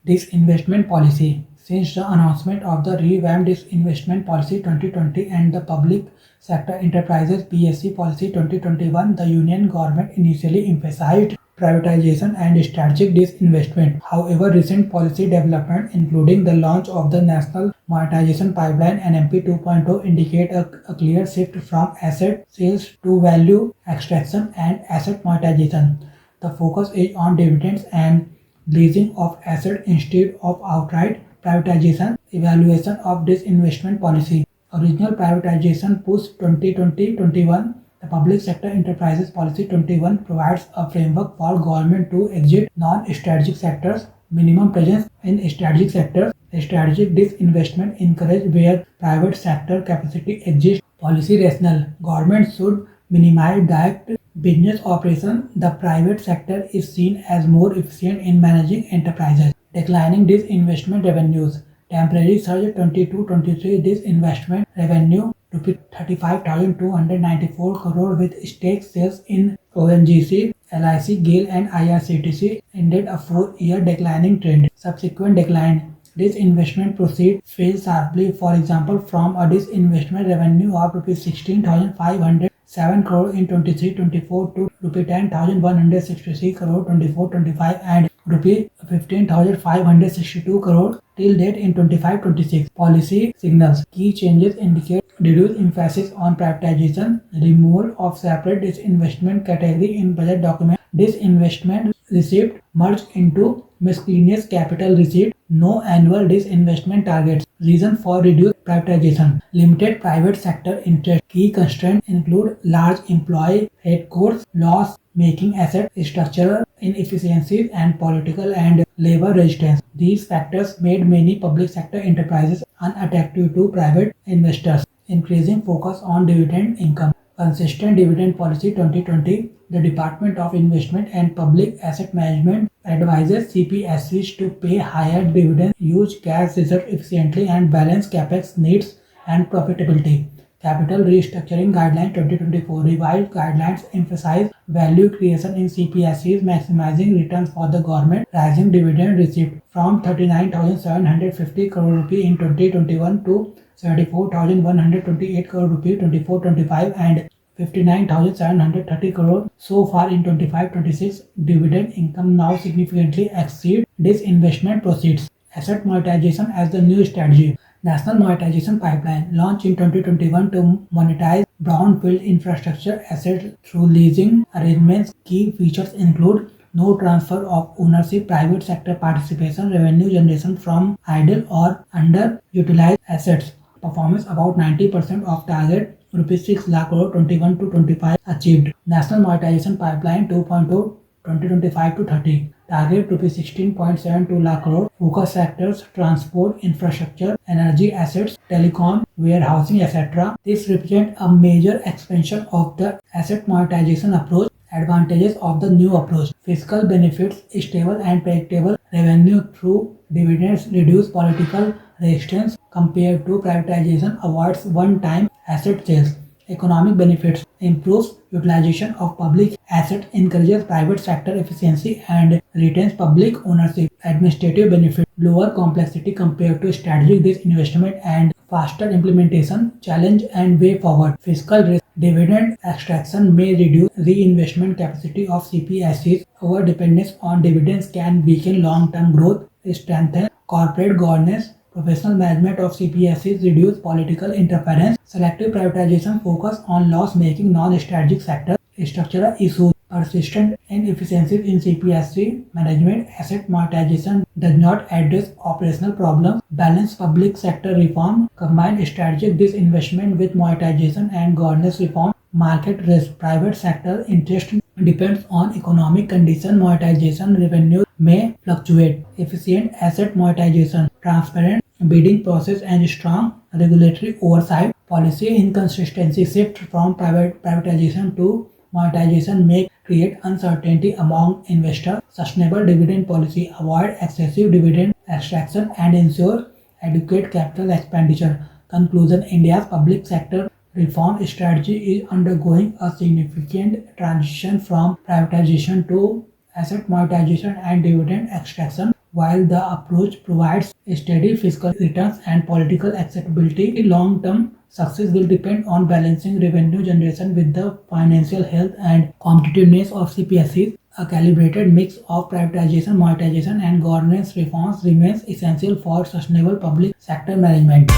Disinvestment policy. Since the announcement of the revamped Disinvestment Policy 2020 and the Public Sector Enterprises PSC Policy 2021, the Union government initially emphasized privatization and strategic disinvestment. However, recent policy development, including the launch of the National Monetization Pipeline (NMP 2.0), indicate a clear shift from asset sales to value extraction and asset monetization. The focus is on dividends and leasing of assets instead of outright privatization. Evaluation of this investment policy. Original privatization push 2020-21. The Public Sector Enterprises Policy 21 provides a framework for government to exit non-strategic sectors, minimum presence in strategic sectors, strategic disinvestment encouraged where private sector capacity exists. Policy rationale. Government should minimize direct business operation. The private sector is seen as more efficient in managing enterprises. Declining disinvestment revenues. Temporary surge 22-23 disinvestment revenue Rupees 35,294 crore with stake sales in ONGC, LIC, GAIL and IRCTC ended a 4-year declining trend. Subsequent decline. Disinvestment proceeds fell sharply, for example, from a disinvestment revenue of Rupees 16,507 crore in 23-24 to Rupees 10,163 crore 24-25 and Rupees 15,562 crore till date in 25-26. Policy signals. Key changes indicate reduced emphasis on privatization, removal of separate disinvestment category in budget document, disinvestment receipt merged into miscellaneous capital receipt, no annual disinvestment targets. Reason for reduced privatization. Limited private sector interest. Key constraints include large employee headcounts, loss-making asset structural inefficiencies, and political and labor resistance. These factors made many public sector enterprises unattractive to private investors. Increasing focus on dividend income. Consistent dividend policy 2020. The Department of Investment and Public Asset Management advises CPSEs to pay higher dividends, use cash reserves efficiently, and balance capex needs and profitability. Capital Restructuring Guideline 2024. Revised guidelines emphasize value creation in CPSEs, maximizing returns for the government, rising dividend receipt from 39,750 crore rupee in 2021 to 74,128 crore rupee 24-25 and 59,730 crore so far in 25-26. Dividend income now significantly exceeds disinvestment proceeds. Asset monetization as the new strategy. National Monetization Pipeline launched in 2021 to monetize brownfield infrastructure assets through leasing arrangements. Key features include no transfer of ownership, private sector participation, revenue generation from idle or underutilized assets. Performance about 90% of target. Rupees 6 lakh crore 21 to 25 achieved. National Monetization Pipeline 2.0 2025 to 30. Target Rupees 16.72 lakh crore. Focus sectors: transport, infrastructure, energy assets, telecom, warehousing, etc. This represents a major expansion of the asset monetization approach. Advantages of the new approach. Fiscal benefits: stable and predictable revenue through dividends, reduce political resistance compared to privatization, avoids one-time asset sales. Economic benefits: improves utilization of public assets, encourages private sector efficiency and retains public ownership. Administrative benefits: lower complexity compared to strategic disinvestment and faster implementation. Challenge and way forward. Fiscal risk: dividend extraction may reduce reinvestment capacity of CPSEs. Over dependence on dividends can weaken long-term growth. Strengthen corporate governance. Professional management of CPSEs, reduce political interference. Selective privatization focus on loss-making non-strategic sectors. Structural issues: persistent inefficiencies in CPSE management. Asset monetization does not address operational problems. Balance public sector reform. Combine strategic disinvestment with monetization and governance reform. Market risk: private sector interest depends on economic condition. Monetization revenue may fluctuate. Efficient asset monetization: transparent bidding process and strong regulatory oversight. Policy inconsistency: shift from privatization to monetization may create uncertainty among investors. Sustainable dividend policy: avoid excessive dividend extraction and ensure adequate capital expenditure. Conclusion: India's public sector reform strategy is undergoing a significant transition from privatization to asset monetization and dividend extraction. While the approach provides steady fiscal returns and political acceptability, long-term success will depend on balancing revenue generation with the financial health and competitiveness of CPSEs. A calibrated mix of privatization, monetization, and governance reforms remains essential for sustainable public sector management.